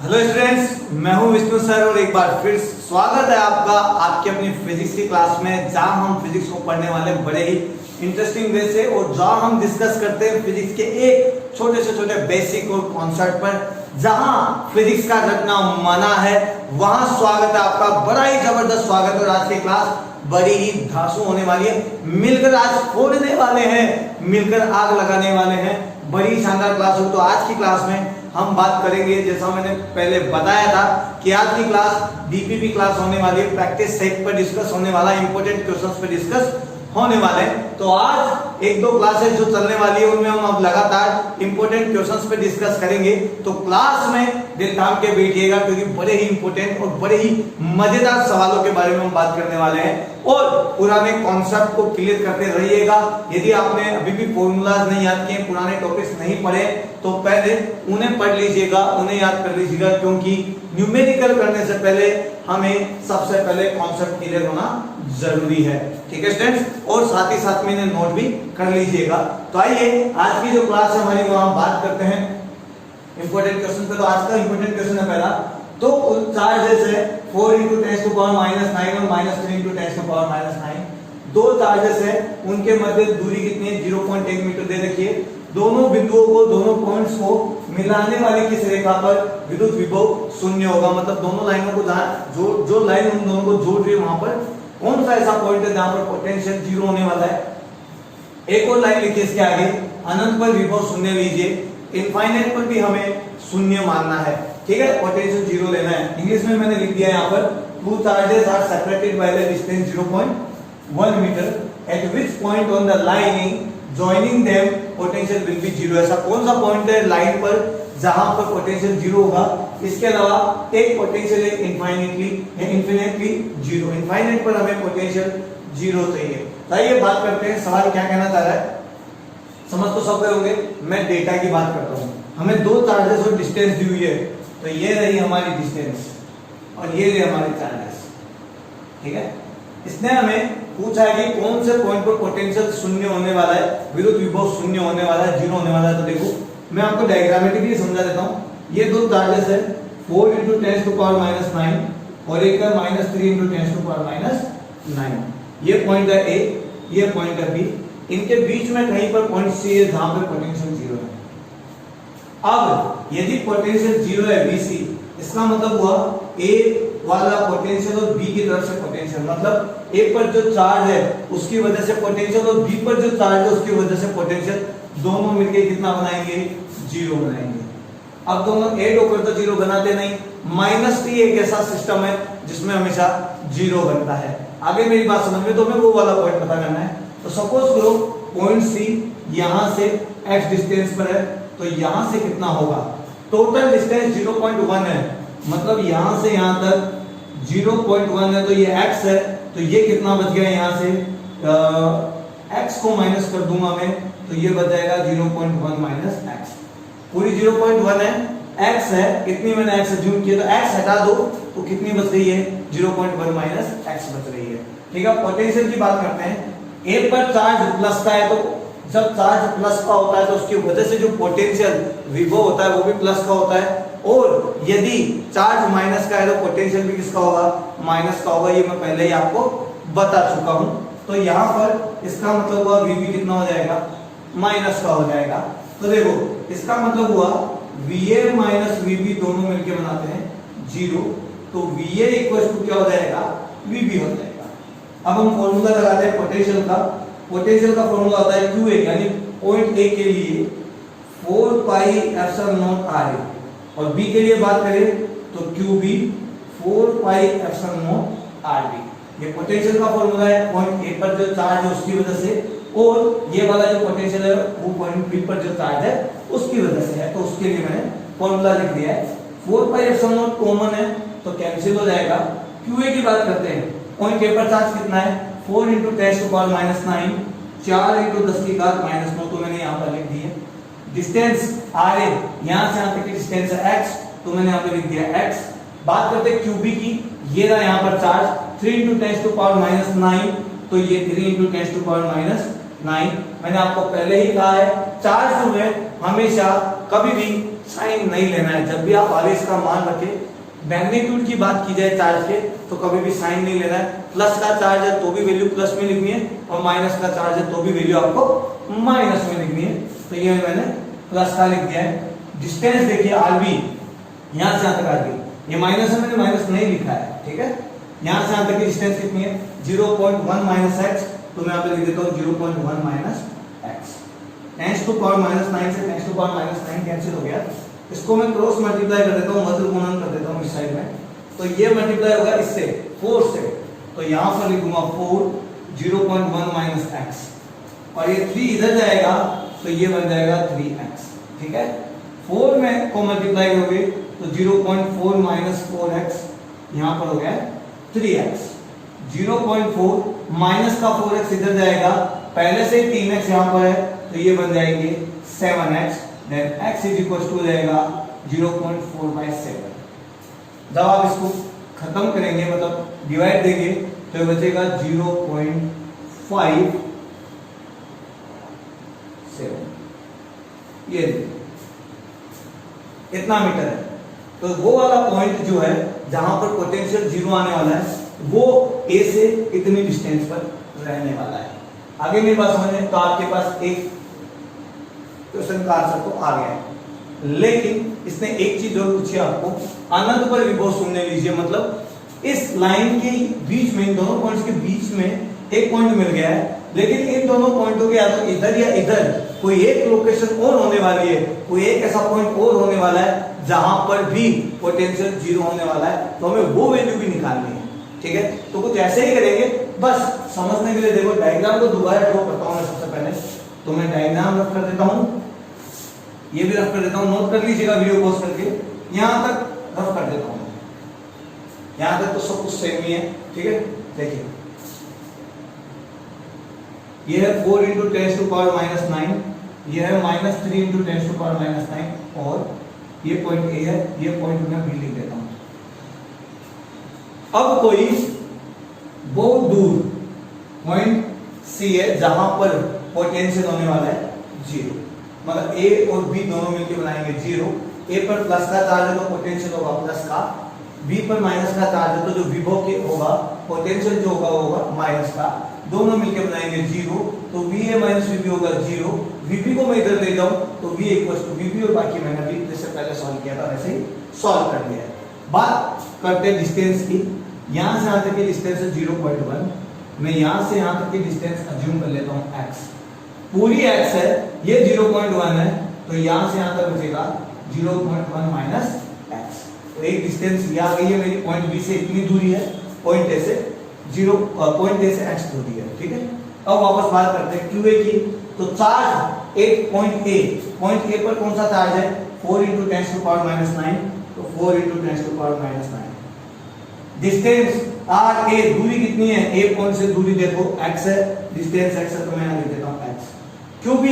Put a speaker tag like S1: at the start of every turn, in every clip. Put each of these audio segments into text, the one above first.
S1: Hello students, मैं हूं Vishnu sir और एक बार फिर स्वागत है आपका आपकी अपनी फिजिक्स की क्लास में, जहां हम फिजिक्स को पढ़ने वाले बड़े ही इंटरेस्टिंग वे से और जहां हम डिस्कस करते हैं फिजिक्स के एक छोटे से छोटे बेसिक और कॉन्सेप्ट पर। जहां फिजिक्स का रटना मना है वहां स्वागत है आपका, बड़ा ही जबरदस्त स्वागत है। और आज की क्लास बड़ी ही धांसू होने वाली है, मिलकर आज फोड़ने वाले हैं, मिलकर आग लगाने वाले हैं। बड़ी शानदार क्लास हो। तो आज की क्लास में हम बात करेंगे, जैसा मैंने पहले बताया था कि आज की क्लास डीपीपी क्लास होने वाली है, प्रैक्टिस सेट पर डिस्कस होने वाला, इंपॉर्टेंट क्वेश्चंस पर डिस्कस होने वाले हैं। तो आज एक दो क्लासेस जो चलने वाली है उनमें हम अब लगातार इंपॉर्टेंट क्वेश्चंस पे डिस्कस करेंगे। तो क्लास में दिल थाम के बैठिएगा, क्योंकि बड़े ही इंपॉर्टेंट और बड़े ही मजेदार सवालों के बारे में हम बात करने वाले हैं और पुराने कॉन्सेप्ट को क्लियर करते रहिएगा। यदि आपने अभी भी फॉर्मूलाज नहीं याद किए, पुराने टॉपिक्स नहीं पढ़े, तो पहले उन्हें पढ़ लीजिएगा, उन्हें याद कर लीजिएगा, क्योंकि न्यूमेरिकल करने से पहले हमें सबसे पहले कॉन्सेप्ट क्लियर होना जरूरी है। ठीक है स्टूडेंट्स, और साथ ही साथ में इन्हें नोट भी कर लीजिएगा। तो आइए आज की जो क्लास है हमारी, वो हम बात करते हैं इंपॉर्टेंट क्वेश्चन पे। तो आज का इंपॉर्टेंट क्वेश्चन है पहला, तो चार्जेस है 4 × 10⁻⁹ और -3 × 10⁻⁹। दो चार्जेस है, उनके मध्य दूरी कितनी है? 0.1 मीटर दे रखिए। दोनों बिंदुओं को, दोनों पॉइंट्स को मिलाने वाली किस रेखा पर विद्युत विभव शून्य होगा? मतलब दोनों लाइनों को जो लाइन उन दोनों को जोड़ रही है वहां पर कौन सा ऐसा पॉइंट है जहां पर पोटेंशियल जीरो होने वाला है? एक और लाइन लिखिए इसके आगे, अनंत पर विभव शून्य लीजिए, इनफाइनाइट पर भी हमें शून्य मानना है। ठीक है, पोटेंशियल जीरो लेना है। इंग्लिश में मैंने लिख दिया यहाँ पर, two charges are separated by the distance 0.1 metre at which point on the line joining them potential will be zero. ऐसा कौन सा पॉइंट है लाइन पर जहां पर पोटेंशियल जीरो होगा? इसके अलावा एक पोटेंशियल है इनफिनिटली जीरो। इनफाइनाइट पर हमें पोटेंशियल जीरो चाहिए। तो आइए बात करते हैं, सवाल क्या कहना चाह रहा है, समझ तो सब होंगे। मैं डेटा की बात करता हूं। हमें दो चार्जेस और डिस्टेंस दी हुई है, तो ये रही हमारी डिस्टेंस और ये रही हमारे चार्जेस। ठीक है, इसने हमें पूछा है कि कौन से पॉइंट पर पोटेंशियल शून्य होने वाला है, विद्युत विभव शून्य होने वाला है, जीरो होने वाला है। तो देखो मैं आपको डायग्रामेटिकली समझा देता हूं। ये दो चार्जेस है, 4 × 10⁻⁹ और एक है -3 × 10⁻⁹। ये पॉइंट है ए, ये पॉइंट है बी। इनके बीच में कहीं पर पॉइंट सी है जहां पर पोटेंशियल जीरो है। अब यदि पोटेंशियल जीरो है BC, इसका मतलब हुआ ए वाला पोटेंशियल और बी की तरफ से पोटेंशियल, मतलब ए पर जो चार्ज है उसकी वजह से पोटेंशियल और बी पर जो चार्ज है उसकी वजह से पोटेंशियल, दोनों मिलकर कितना बनाएंगे? जीरो बनाएंगे। अब दोनों ऐड होकर तो जीरो बनाते नहीं, -t एक ऐसा सिस्टम है जिसमें हमेशा जीरो बनता है। आगे मेरी बात समझ में, तो हमें वो वाला पॉइंट पता करना है। तो सपोज करो पॉइंट सी यहां से x डिस्टेंस पर है, तो यहां से कितना होगा? टोटल डिस्टेंस 0.1 है, मतलब यहां से यहां तक 0.1 है, तो ये x है। तो ये कितना बच गया? यहां से x को माइनस कर दूंगा मैं, तो ये बच जाएगा 0.1 - x। पूरी 0.1 है, x है, कितनी मैंने x अज्यूम किया, तो x हटा दो तो कितनी बच रही है? 0.1 - x बच रही है। ठीक है, पोटेंशियल की बात करते हैं। ए पर चार्ज प्लस का है, तो जब चार्ज प्लस का होता है तो उसकी वजह से जो पोटेंशियल विभव होता है वो भी प्लस का होता है, और यदि चार्ज माइनस का है तो पोटेंशियल भी किसका होगा? माइनस का होगा। ये मैं पहले ही आपको बता चुका हूं। तो यहां पर इसका मतलब हुआ VB कितना हो जाएगा? माइनस का हो जाएगा। तो देखो इसका मतलब हुआ VA - VB दोनों मिलकर बनाते हैं जीरो, तो VA = क्या हो जाएगा? VB हो जाएगा। अब हम फॉर्मूला लगाते हैं पोटेंशियल का। पोटेंशियल का फॉर्मूला होता है QA, यानी पॉइंट A के लिए 4πε0RA, और B के लिए बात करें तो QB 4πε0RB। ये पोटेंशियल का फॉर्मूला है, पॉइंट A पर जो चार्ज है उसकी वजह से, और ये वाला जो पोटेंशियल है वो पॉइंट B पर जो चार्ज है उसकी वजह से है। तो उसके लिए मैंने फॉर्मूला लिख दिया है। 4πε0 कॉमन है तो कैंसिल हो जाएगा। QA की बात करते हैं, पॉइंट A पर चार्ज कितना है? 4 × 10⁻⁹, 4 × 10⁻⁹, तो मैंने यहाँ पर लिख दिया। डिस्टेंस RA, यहाँ से यहाँ तक की डिस्टेंस है x, तो मैंने यहाँ पे लिख दिया x। बात करते हैं QB की, ये रहा यहाँ पर चार्ज 3 × 10⁻⁹, तो ये 3 × 10⁻⁹। मैंने आपको पहले ही कहा है चार्ज जो है हमेशा कभी भी साइन नहीं लेना है। जब भी आप आवेश का मान रखें, मैग्नीट्यूड की बात की जाए चार्ज के, तो कभी भी साइन नहीं लेना है। प्लस का चार्ज है तो भी वैल्यू प्लस में लिखनी है, और माइनस का चार्ज है तो भी वैल्यू आपको माइनस में लिखनी है। तो ये मैंने प्लस का लिख दिया है। डिस्टेंस देखिए आरबी, यहां से यहां तक आरबी, ये माइनस है, मैंने माइनस नहीं लिखा है, ठीक है। यहां से यहां तक की डिस्टेंस कितनी है 0.1 माइनस एक्स, तो मैं यहां पे लिख देता हूं 0.1 minus x. 10 to power minus 9 से 10 टू पावर माइनस 9 कैंसिल हो गया। इसको मैं क्रॉस मल्टीप्लाई कर देता हूं, मध्य गुणन कर देता हूं इस साइड में, तो ये मल्टीप्लाई होगा इससे 4 से, तो यहां पर लिखूंगा 4 0.1 माइनस एक्स, और ये 3 इधर जाएगा तो ये बन जाएगा 3x, ठीक है। 4 में को मल्टीप्लाई करोगे तो 0.4 माइनस 4x, यहां पर हो गया 3x। 0.4 माइनस का 4x इधर जाएगा, पहले से ही 3x यहां पर है, तो ये बन जाएंगे 7x, then x is equal to हो जाएगा 0.4/7। जब आप इसको खत्म करेंगे, मतलब डिवाइड देंगे, तो ये बचेगा 0.57, ये इतना मीटर है। तो वो वाला पॉइंट जो है जहां पर पोटेंशियल जीरो आने वाला है, वो ए से इतनी डिस्टेंस पर रहने वाला है। आगे मेरी बात समझ में, तो आपके पास एक क्वेश्चन का आंसर तो आ गया है, लेकिन इसने एक चीज और पूछी आपको, अनंत पर विभव शून्य लीजिए। मतलब इस लाइन के बीच में, इन दोनों पॉइंट्स के बीच में एक पॉइंट मिल गया है, लेकिन इन दोनों पॉइंटों के या तो इधर या इधर कोई एक लोकेशन और होने वाली है, कोई एक ऐसा पॉइंट और होने वाला है जहां पर भी पोटेंशियल जीरो होने वाला है, तो हमें वो वैल्यू भी निकालनी है, ठीक है। तो कुछ ऐसे ही करेंगे, बस समझने के लिए देखो डायग्राम को दोबारा ड्रॉ करता हूं मैं सबसे पहले। तो मैं डायग्राम रख कर देता हूं, ये भी रफ कर देता हूं, नोट कर लीजिएगा वीडियो पॉज करके, यहां तक रफ कर देता हूं, यहां तक तो सब कुछ सेम ही है, ठीक है। देखिए ये है 4 × 10 टू पावर माइनस 9, ये है -3 × 10 टू पावर माइनस 9, और ये पॉइंट ए है, ये पॉइंट मैं बी लिख देता हूं। अब कोई बहुत दूर पॉइंट सी है जहां पर पोटेंशियल होने वाला है 0, मतलब ए और बी दोनों मिलकर बनाएंगे 0। ए पर प्लस का चार्ज है तो पोटेंशियल होगा प्लस का, बी पर माइनस का चार्ज है तो जो विभव के होगा पोटेंशियल जो होगा वो होगा माइनस का, दोनों मिलकर बनाएंगे 0। तो VA माइनस VB होगा 0, VB को मैं इधर ले जाऊं तो V इक्वल टू VB, और बाकी मैंने अभी जैसे पहले सॉल्व किया था वैसे ही सॉल्व कर दिया है। बात करते हैं डिस्टेंस की, यहां से यहां तक की डिस्टेंस है 0.1, मैं यहां से यहां तक की डिस्टेंस अज्यूम कर लेता हूं x, पूरी x है, ये 0.1 है, तो यहां से यहां तक बचेगा 0.1 माइनस x। तो एक डिस्टेंस ये आ गई है मेरी, पॉइंट B से इतनी दूरी है, पॉइंट A से पॉइंट A से x दूरी है, ठीक है। अब वापस बात करते हैं QA की। तो चार्ज एक पॉइंट A पर कौन सा चार्ज है 4 × 10 टू पावर माइनस 9, तो 4 × 10 to power minus 9। Distance RA, दूरी कितनी है, A पॉइंट से दूरी देखो x है, डिस्टेंस x है, तो मैं लिख देता हूं x। QB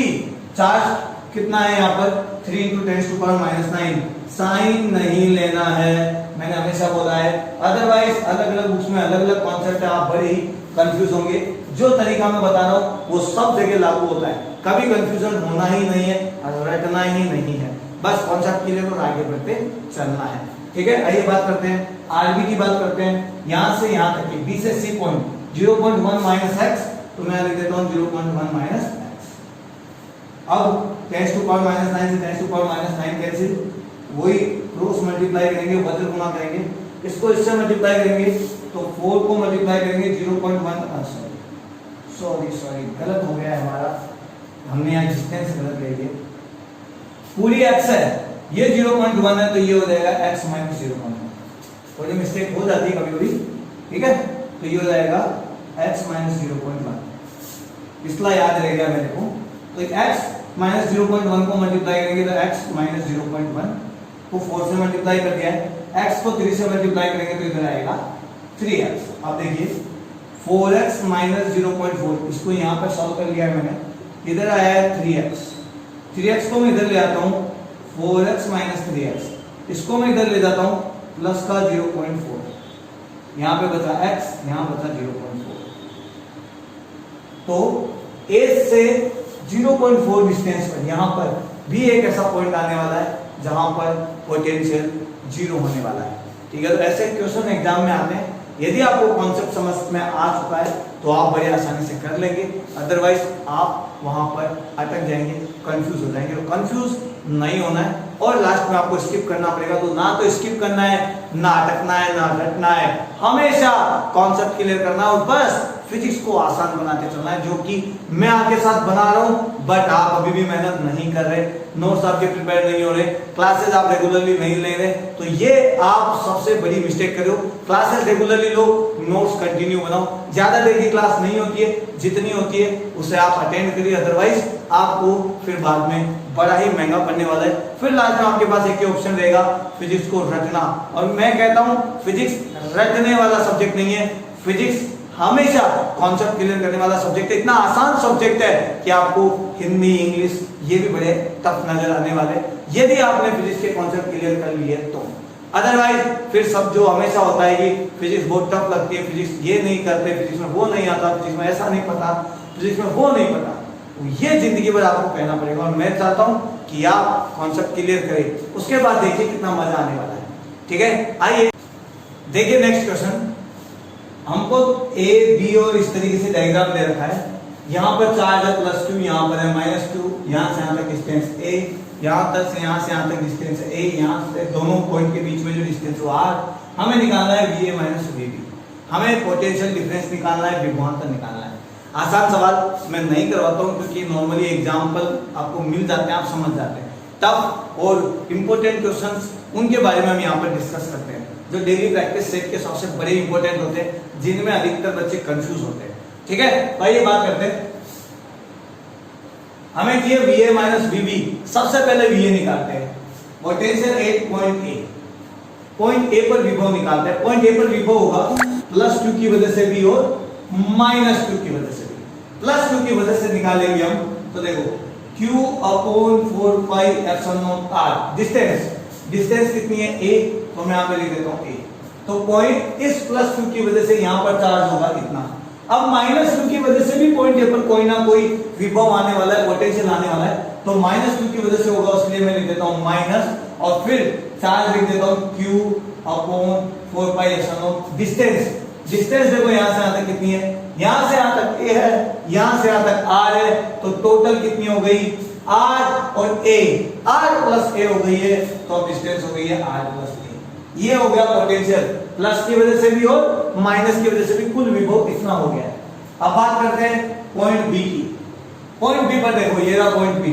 S1: चार्ज कितना है यहाँ पर 3 × 10 टू पावर माइनस 9, साइन नहीं लेना है, मैंने हमेशा बोला है, अदरवाइज अलग अलग बुक्स में अलग अलग कॉन्सेप्ट है, आप बड़े ही कंफ्यूज होंगे। जो तरीका मैं बता रहा हूँ वो सब जगह लागू होता है, कभी कंफ्यूजन होना ही नहीं है और रटना ही नहीं है, बस कॉन्सेप्ट क्लियर और आगे बढ़ते चलना है, ठीक है। आइए बात करते हैं आरबी की, बात करते हैं यहां से यहां तक की, बी से सी पॉइंट 0.1 माइनस एक्स, तो मैं लिख देता हूं 0.1 माइनस एक्स। अब 10 टू पावर माइनस 9 से 10 टू पावर माइनस 9 कैंसिल, वही क्रॉस मल्टीप्लाई करेंगे, वज्र गुणा करेंगे, इसको इससे मल्टीप्लाई करेंगे तो 4 को मल्टीप्लाई करेंगे 0.1, सॉरी गलत हो गया है हमारा, हमने यहाँ डिस्टेंस गलत ले लिया, पूरी x है, ये 0.1 है, तो ये हो जाएगा x माइनस 0.1, थोड़ी मिस्टेक हो जाती है कभी कभी, ठीक है। तो ये हो जाएगा x माइनस 0.1, इसलिए याद रहेगा मेरे को। तो x माइनस 0.1 को मल्टीप्लाई करेंगे तो x माइनस 0.1 को 4 से मल्टीप्लाई कर दिया है, x को 3 से मल्टीप्लाई करेंगे तो इधर आएगा 3x। अब देखिए 4x माइनस 0.4, इसको यहाँ पर सॉल्व कर लिया है मैंने, इधर आया है 3x, 3x को मैं इधर ले आता हूँ, 4x माइनस 3x, इसको मैं इधर ले जाता हूँ प्लस का 0.4, यहाँ पे बचा x, यहाँ बचा 0.4। तो A से 0.4 डिस्टेंस पर यहाँ पर भी एक ऐसा पॉइंट आने वाला है जहां पर पोटेंशियल जीरो होने वाला है। ठीक है, तो ऐसे क्वेश्चन एग्जाम में आते हैं। यदि आपको कॉन्सेप्ट समझ में आ चुका है तो आप बड़े आसानी से कर लेंगे, अदरवाइज आप वहां पर अटक जाएंगे, कंफ्यूज हो जाएंगे। तो कंफ्यूज नहीं होना है और लास्ट में आपको स्किप करना पड़ेगा। तो ना तो स्किप करना है, ना अटकना है, ना रटना है, हमेशा कॉन्सेप्ट क्लियर करना है और बस फिजिक्स को आसान बनाते चलना है, जो कि मैं आपके साथ बना रहा हूं। बट आप अभी भी मेहनत नहीं कर रहे, नोट्स आपके प्रिपेयर नहीं हो रहे, क्लासेस आप रेगुलरली नहीं ले रहे, तो ये आप सबसे बड़ी मिस्टेक करो। क्लासेस रेगुलरली लो, नोट्स कंटिन्यू बनाओ। ज्यादा देर की क्लास नहीं होती है, जितनी होती है उसे आप अटेंड करिए, अदरवाइज आपको फिर बाद में बड़ा ही महंगा पड़ने वाला है। फिर लास्ट में आपके पास एक ही ऑप्शन रहेगा, फिजिक्स को रटना। और मैं कहता हूं फिजिक्स रटने वाला सब्जेक्ट नहीं है, फिजिक्स हमेशा कॉन्सेप्ट क्लियर करने वाला सब्जेक्ट है। इतना आसान सब्जेक्ट है कि आपको हिंदी, इंग्लिश ये भी बड़े टफ नजर आने वाले यदि आपने फिजिक्स के कॉन्सेप्ट क्लियर कर लिए तो। अदरवाइज फिर सब जो हमेशा होता है कि फिजिक्स बहुत टफ लगती है, फिजिक्स ये नहीं करते, फिजिक्स में वो नहीं आता, फिजिक्स में ऐसा नहीं पता, फिजिक्स में वो नहीं पता, ये जिंदगी भर आपको कहना पड़ेगा। और मैं चाहता हूं कि आप कॉन्सेप्ट क्लियर करें, उसके बाद देखिए कितना मजा आने वाला है। ठीक है, आइए देखिए नेक्स्ट क्वेश्चन। हमको ए बी और इस तरीके से डायग्राम दे रखा है। यहाँ पर चार्ज है +2, यहाँ पर है -2, यहाँ से यहाँ तक डिस्टेंस ए, यहाँ तक से यहाँ तक डिस्टेंस ए, यहाँ से दोनों पॉइंट के बीच में जो डिस्टेंस है आर। हमें निकालना है VA - VB, हमें पोटेंशियल डिफरेंस निकालना है, विभवांतर निकालना है। आसान सवाल मैं नहीं करवाता हूँ क्योंकि नॉर्मली एग्जाम्पल आपको मिल जाते हैं, आप समझ जाते हैं। टफ और इंपॉर्टेंट क्वेश्चंस उनके बारे में हम यहाँ पर डिस्कस करते हैं, जो डेली प्रैक्टिस सेट के सबसे बड़े इंपॉर्टेंट होते हैं, जिनमें अधिकतर बच्चे कंफ्यूज होते हैं। ठीक है, तो आइए बात करते हैं। हमें चाहिए VA - VB। सबसे पहले VA निकालते हैं, potential at point A, point A पर विभव निकालते हैं। पॉइंट ए पर विभव होगा +2 की वजह से भी और -2 की वजह से भी। +2 की वजह से निकालेंगे हम, तो देखो Q/4πε0r। डिस्टेंस कितनी है a, तो मैं यहां पे लिख देता हूं a। तो पॉइंट इस +2 की वजह से यहां पर चार्ज होगा इतना। अब -2 की वजह से भी पॉइंट ए पर कोई ना कोई विभव आने वाला है, पोटेंशियल आने वाला है, तो -2 की वजह से होगा, इसलिए मैं लिख देता हूं माइनस और फिर चार्ज लिख देता हूं Q/4πε0। डिस्टेंस देखो यहां से यहां तक कितनी है, यहां से यहां तक a है, यहां से यहां तक r है, तो टोटल कितनी हो गई r और a, r + a हो गई है, तो अब डिस्टेंस हो गई है r + a। ये हो गया पोटेंशियल, प्लस की वजह से भी और माइनस की वजह से भी कुल विभव इतना हो गया है। अब बात करते हैं पॉइंट बी की। पॉइंट बी पर देखो, ये रहा पॉइंट बी।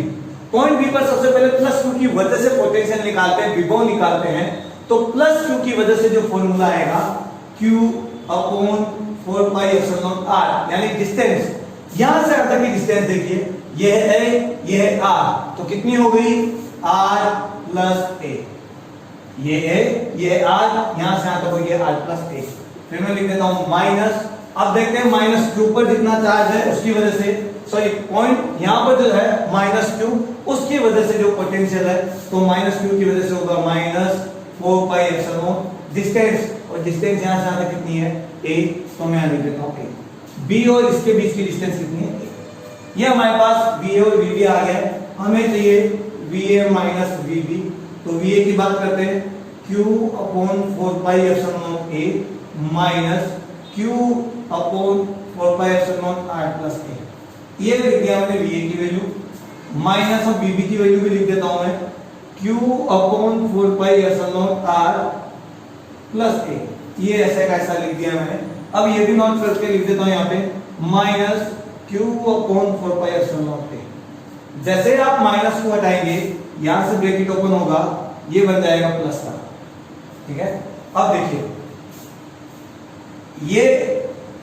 S1: पॉइंट बी पर सबसे पहले +2 की वजह से पोटेंशियल निकालते हैं, विभव निकालते हैं। तो +2 की वजह से जो फॉर्मूला आएगा Q/4πε0r, यानी डिस्टेंस यहां से यहां तक की डिस्टेंस देखिए, यह है यह है r, तो कितनी हो गई r + a। ये है ये r, यहां से यहां तक हो गया r + a। फिर मैं लिख देता हूं माइनस। अब देखते हैं -q पर जितना चार्ज है उसकी वजह से, सॉरी पॉइंट यहां पर जो है -q, उसकी वजह से जो पोटेंशियल है, तो -q की वजह से होगा -4πε0 डिस्टेंस, और डिस्टेंस यहां से यहां तक कितनी है a, तो मैं लिख देता हूं a। b और इसके बीच की डिस्टेंस कितनी है a। ये हमारे पास VA और VB आ गया है। हमें चाहिए VA - VB, तो VA की बात करते हैं Q/4πε0a - Q/4πε0r + a। ये लिख दिया मैंने VA की वैल्यू, माइनस और VB की वैल्यू भी लिख देता हूं मैं Q/4πε0r + a। ये ऐसा कैसा लिख दिया मैंने। अब ये भी नोट करके लिख देता हूं यहाँ पे -Q/4πε0a। जैसे आप माइनस को हटाएंगे, यहां से ब्रैकेट ओपन होगा, ये बन जाएगा प्लस का। ठीक है, अब देखिए ये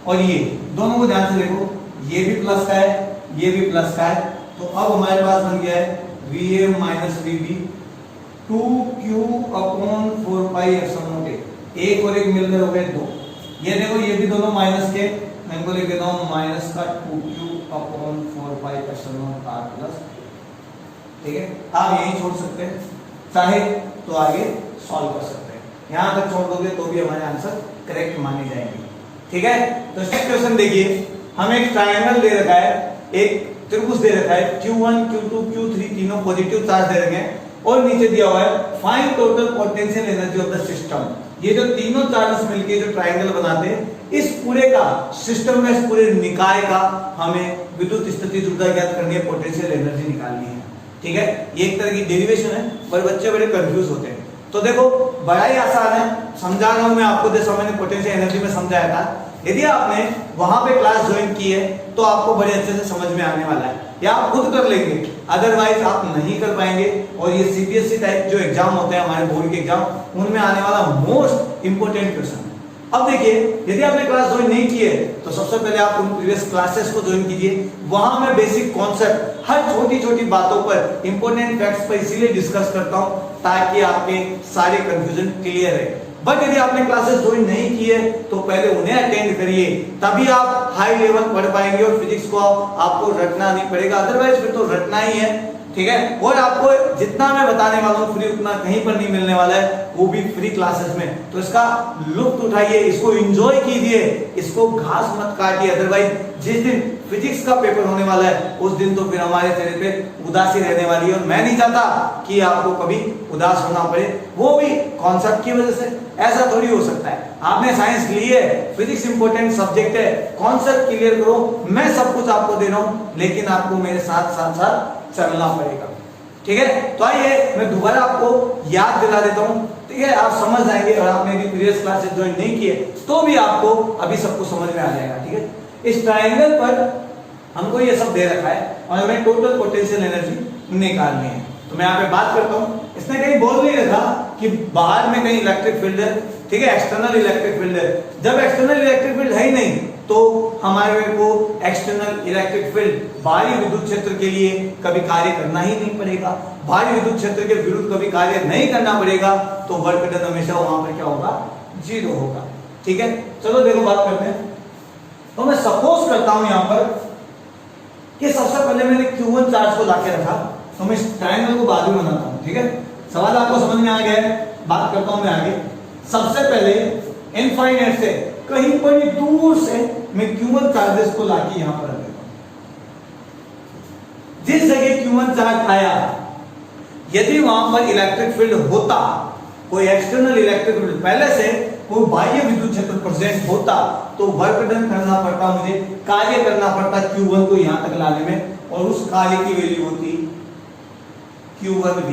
S1: और ये दोनों को ध्यान से देखो, ये भी प्लस का है, ये भी प्लस का है, तो अब हमारे पास बन गया है VA - VB 2Q/4πε0a। एक और एक मिलकर हो गए 2। ये देखो ये भी दोनों माइनस के, मैं इनको लिख देता हूं माइनस का 2Q/4πε0r +। ठीक है, आप यही छोड़ सकते हैं, चाहे तो आगे सॉल्व कर सकते हैं। यहां तक छोड़ दोगे तो भी हमारे आंसर करेक्ट माने जाएंगे। ठीक है, तो नेक्स्ट क्वेश्चन देखिए। हमें एक ट्रायंगल दे रखा है, एक त्रिभुज दे रखा है, Q1 Q2 Q3 तीनों पॉजिटिव चार्ज दे रखे हैं। और नीचे दिया हुआ है find total potential energy of the system. ये जो तीनों चार्जेस मिलके जो ट्रायंगल बनाते हैं, इस पूरे का सिस्टम में, इस पूरे निकाय का हमें विद्युत स्थिति ध्रुवता ज्ञात करनी है, पोटेंशियल एनर्जी निकालनी है। ठीक है, ये एक तरह की डेरिवेशन है, पर बच्चे बड़े कंफ्यूज होते हैं। तो देखो बड़ा ही आसान है, समझा रहा हूं मैं आपको, जैसा मैंने पोटेंशियल एनर्जी में समझाया था। यदि आपने वहां पे क्लास ज्वाइन की है तो आपको बड़े अच्छे से समझ में आने वाला है, या आप खुद कर लेंगे, अदरवाइज आप नहीं कर पाएंगे। और ये सीबीएसई टाइप जो एग्जाम होते हैं हमारे बोर्ड के एग्जाम, उनमें आने वाला मोस्ट इंपोर्टेंट क्वेश्चन है। अब देखिए, यदि आपने क्लास ज्वाइन नहीं की है तो सबसे पहले आप उन प्रीवियस क्लासेस को ज्वाइन कीजिए। वहां मैं बेसिक कॉन्सेप्ट, हर छोटी छोटी बातों पर, इंपोर्टेंट फैक्ट्स पर इसीलिए डिस्कस करता हूं ताकि आपके सारे कंफ्यूजन क्लियर है। बट यदि आपने क्लासेस ज्वाइन नहीं की है तो पहले उन्हें अटेंड करिए, तभी आप हाई लेवल पढ़ पाएंगे और फिजिक्स को आपको रटना नहीं पड़ेगा, अदरवाइज फिर तो रटना ही है। ठीक है, और आपको जितना मैं बताने वाला हूं फ्री, उतना कहीं पर नहीं मिलने वाला है, वो भी फ्री क्लासेस में। तो इसका लुत्फ उठाइए, इसको एंजॉय कीजिए, इसको घास मत काटिए, अदरवाइज जिस दिन फिजिक्स का पेपर होने वाला है उस दिन तो फिर हमारे चेहरे पे उदासी रहने वाली है, और मैं नहीं चाहता कि आपको कभी उदास होना पड़े, वो भी कॉन्सेप्ट की वजह से। ऐसा थोड़ी हो सकता है, आपने साइंस ली है, फिजिक्स इंपॉर्टेंट सब्जेक्ट है, कॉन्सेप्ट क्लियर करो, मैं सब कुछ आपको दे रहा हूं, लेकिन आपको मेरे साथ साथ साथ चलना पड़ेगा। ठीक है, तो आइए मैं दोबारा आपको याद दिला देता हूं। ठीक है, आप समझ जाएंगे, और आपने भी प्रीवियस क्लासेस ज्वाइन नहीं किए तो भी आपको अभी सब कुछ समझ में आ जाएगा। ठीक है, इस ट्रायंगल पर हमको ये सब दे रखा है और हमें टोटल पोटेंशियल एनर्जी निकालनी है। तो मैं यहाँ पे बात करता हूँ, इसने कहीं बोल नहीं रखा कि बाहर में कहीं इलेक्ट्रिक फील्ड है। ठीक है, एक्सटर्नल इलेक्ट्रिक फील्ड है। जब एक्सटर्नल इलेक्ट्रिक फील्ड है ही नहीं तो हमारे को एक्सटर्नल इलेक्ट्रिक फील्ड बाहरी विद्युत क्षेत्र के लिए कभी कार्य करना ही नहीं पड़ेगा, बाहरी विद्युत क्षेत्र के विरुद्ध कभी कार्य नहीं करना पड़ेगा, तो वर्क डन हमेशा वहां पर क्या होगा, जीरो होगा। ठीक है, चलो देखो बात करते हैं। तो मैं सपोज करता हूं यहां पर कि सबसे पहले मैंने Q1 चार्ज को लाके रखा, तो मैं इस ट्रायंगल को बाद में बनाता हूं। ठीक है, सवाल आपको समझ में आ गया है, बात करता हूं मैं आगे। सबसे पहले इनफाइनाइट से कहीं पर दूर से मैं Q1 चार्जेस को लाके यहां पर रख देता हूं। जिस जगह Q1 चार्ज आया, यदि वहां पर इलेक्ट्रिक फील्ड होता, कोई एक्सटर्नल इलेक्ट्रिक फील्ड पहले से कोई बाह्य विद्युत क्षेत्र प्रेजेंट होता, तो वर्क डन करना पड़ता, मुझे कार्य करना पड़ता Q1 को यहां तक लाने में, और उस कार्य की वैल्यू होती Q1V।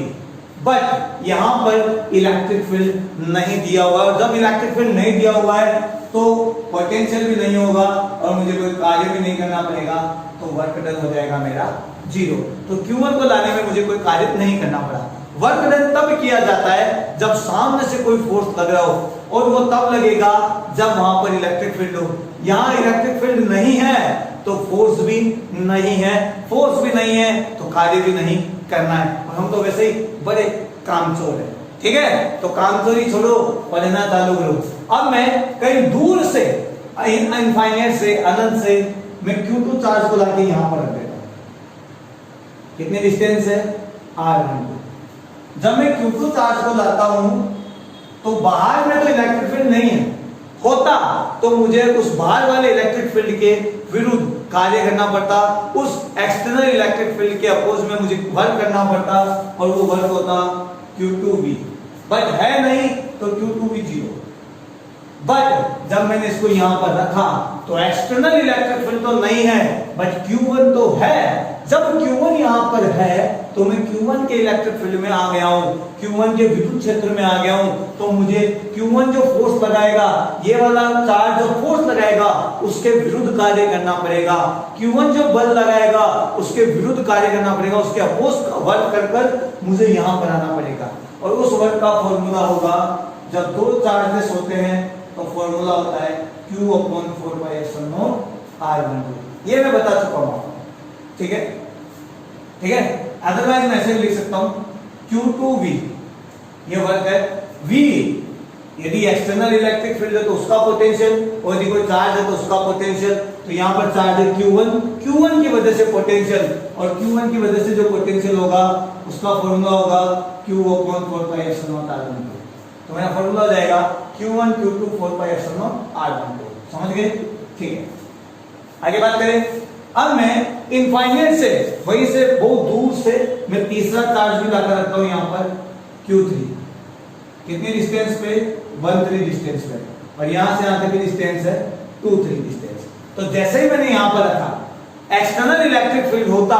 S1: बट यहां पर इलेक्ट्रिक फील्ड नहीं दिया हुआ है, और जब इलेक्ट्रिक फील्ड नहीं दिया हुआ है तो पोटेंशियल भी नहीं होगा और मुझे कोई कार्य भी नहीं करना पड़ेगा, तो वर्क डन हो जाएगा मेरा जीरो। तो Q1 को लाने में मुझे कोई कार्य नहीं करना पड़ा। वर्क डन तब किया जाता है जब सामने से कोई फोर्स लग रहा हो, और वो तब लगेगा जब वहां पर इलेक्ट्रिक फील्ड हो। यहां इलेक्ट्रिक फील्ड नहीं है तो फोर्स भी नहीं है, फोर्स भी नहीं है तो कार्य भी नहीं करना है, और हम तो वैसे ही बड़े कामचोर हैं। ठीक है, तो कामचोरी छोड़ो, पढ़ना चालू करो। अब मैं कहीं दूर से, इनफाइनाइट से, अनंत से, मैं Q2 चार्ज को लाके यहां पर रख देता हूं। कितने डिस्टेंस है, R12। जब मैं Q2 चार्ज को लाता हूं तो बाहर में तो इलेक्ट्रिक फील्ड नहीं है, होता तो मुझे उस बाहर वाले इलेक्ट्रिक फील्ड के विरुद्ध कार्य करना पड़ता, उस एक्सटर्नल इलेक्ट्रिक फील्ड के अपोज में मुझे वर्क करना पड़ता, और वो वर्क होता Q2V। बट है नहीं तो Q2V जीरो। बट जब मैंने इसको यहां पर रखा तो एक्सटर्नल इलेक्ट्रिक फील्ड तो नहीं है, बट Q1 तो है। जब Q1 यहां पर है तो मैं Q1 के इलेक्ट्रिक फील्ड में आ गया हूं, Q1 के विद्युत क्षेत्र में आ गया हूं, तो मुझे Q1 जो फोर्स लगाएगा, ये वाला चार्ज जो फोर्स लगाएगा उसके विरुद्ध कार्य करना पड़ेगा। Q1 जो बल लगाएगा उसके विरुद्ध कार्य करना पड़ेगा, उसके अपोज वर्क कर कर मुझे यहां पर आना पड़ेगा, और उस वर्क का फॉर्मूला होगा, जब दो चार्जेस होते हैं तो फॉर्मूला होता है Q/4πε0 R12। ये मैं बता चुका हूं। ठीक है, ठीक है, अदरवाइज मैं ऐसे लिख सकता हूं Q2V, ये वर्क है। V यदि एक्सटर्नल इलेक्ट्रिक फील्ड है तो उसका पोटेंशियल, और यदि कोई चार्ज है तो उसका पोटेंशियल। तो यहां पर चार्ज है Q1 की वजह से पोटेंशियल, और Q1 की वजह से जो पोटेंशियल होगा उसका फॉर्मूला होगा Q/4πε0 R12। तो मेरा फॉर्मूला हो जाएगा Q1 Q2 4πε0 R12। समझ गए? ठीक है, आगे बात करें। अब मैं इनफाइनाइट से वहीं से बहुत दूर से मैं तीसरा चार्ज भी लाकर रखता हूं यहां पर Q3, कितनी डिस्टेंस पे 1 3 डिस्टेंस पे, और यहां से यहां तक की डिस्टेंस है 2 3 डिस्टेंस। तो जैसे ही मैंने यहां पर रखा, एक्सटर्नल इलेक्ट्रिक फील्ड होता,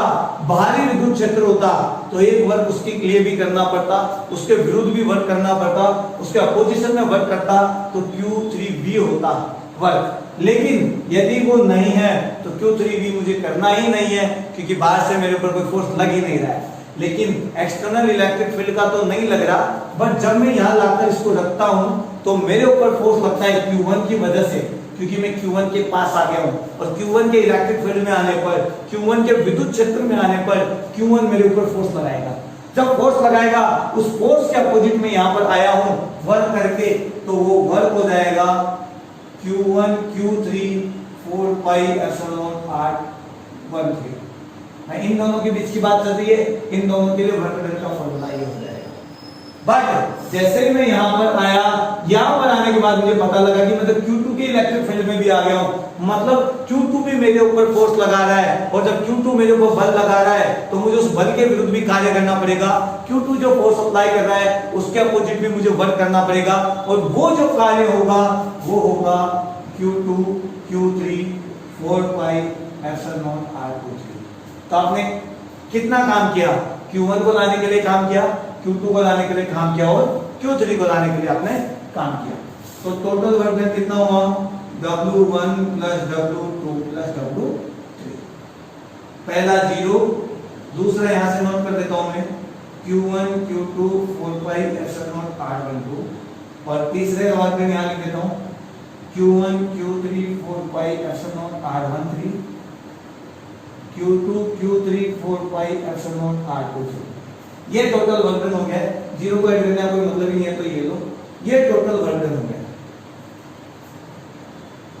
S1: बाहरी विद्युत क्षेत्र होता, तो एक वर्क उसके लिए भी करना पड़ता, उसके विरुद्ध भी वर्क करना पड़ता, उसके अपोजिशन में वर्क करता, तो Q3V होता वर्क। लेकिन यदि वो नहीं है तो Q3V मुझे करना ही नहीं है, क्योंकि बाहर से मेरे ऊपर कोई फोर्स लग ही नहीं रहा है। लेकिन एक्सटर्नल इलेक्ट्रिक फील्ड का तो नहीं लग रहा, बट जब मैं यहां लाकर इसको रखता हूं तो मेरे ऊपर फोर्स लगता है Q1 की वजह से, क्योंकि मैं Q1 के पास आ गया हूं, और Q1 के इलेक्ट्रिक फील्ड में आने पर, Q1 के विद्युत क्षेत्र में आने पर Q1 मेरे ऊपर फोर्स लगाएगा। जब फोर्स लगाएगा, उस फोर्स के अपोजिट में यहां पर आया हूं वर्क करके, तो वो वर्क हो जाएगा Q1 Q3 4 pi epsilon R 1/3। इन दोनों के बीच की बात चल रही है, इन दोनों के लिए वर्क डन का फॉर्मूला ये हो जाएगा। बट जैसे ही मैं यहां पर आया, यहां पर आने के बाद मुझे पता लगा कि मतलब Q2 के इलेक्ट्रिक फील्ड में भी आ गया हूं, मतलब Q2 भी मेरे ऊपर फोर्स लगा रहा है, और जब Q2 मेरे ऊपर बल लगा रहा है तो मुझे उस बल के विरुद्ध भी कार्य करना पड़ेगा। Q2 जो फोर्स अप्लाई कर रहा है उसके अपोजिट भी मुझे वर्क करना पड़ेगा, और वो जो कार्य होगा वो होगा Q2 Q3 4 pi epsilon R23। तो आपने कितना काम किया? Q1 को लाने के लिए काम किया, Q2 को लाने के लिए काम किया, और Q3 को लाने के लिए आपने काम किया। तो टोटल वर्क डन कितना हुआ? W1 plus W2 plus W3। पहला 0, दूसरा यहां से नोट कर देता हूं मैं, Q1 Q2 4 pi epsilon R12, और तीसरे वर्क डन यहां लिख देता हूं Q1 Q3 4 pi epsilon R13, Q2 Q3 4 pi epsilon R23। ये टोटल वर्क डन हो गया। जीरो को ऐड करने का कोई मतलब ही नहीं है, तो ये लो, ये टोटल वर्क डन हो गया।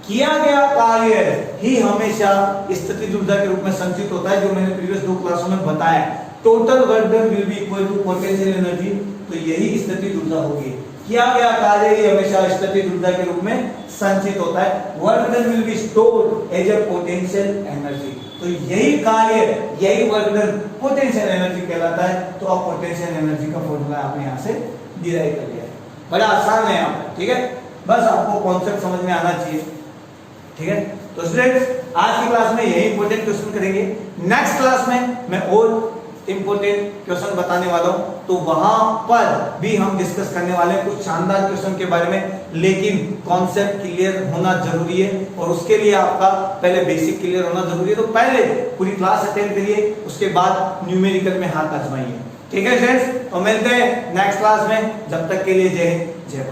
S1: किया गया कार्य ही हमेशा स्थितिज ऊर्जा के रूप में संचित होता है, जो मैंने प्रीवियस 2 क्लासों में बताया। Total work done will be equal to potential energy, तो यही स्थितिज ऊर्जा होगी। किया गया कार्य ही हमेशा स्थितिज ऊर्जा के रूप में संचित होता है। Work done will be stored as a potential energy, तो यही कार्य, यही वर्क डन पोटेंशियल एनर्जी कहलाता है। तो अब पोटेंशियल एनर्जी का फॉर्मूला आपने यहां से डिराइव कर लिया है। बड़ा आसान है यहाँ, ठीक है, बस आपको कॉन्सेप्ट समझ में आना चाहिए, ठीक है। तो स्टूडेंट्स, आज की क्लास में यही इंपॉर्टेंट क्वेश्चन करेंगे। नेक्स्ट क्लास में मैं और इंपॉर्टेंट क्वेश्चन बताने वाला हूं, तो वहां पर भी हम डिस्कस करने वाले हैं कुछ शानदार क्वेश्चन के बारे में, लेकिन कॉन्सेप्ट क्लियर होना जरूरी है, और उसके लिए आपका पहले बेसिक क्लियर होना जरूरी है। तो पहले पूरी क्लास अटेंड करिए, उसके बाद न्यूमेरिकल में हाथ आजमाइए, ठीक है फ्रेंड्स। तो मिलते हैं नेक्स्ट क्लास में, जब तक के लिए जय हिंद जय भारत।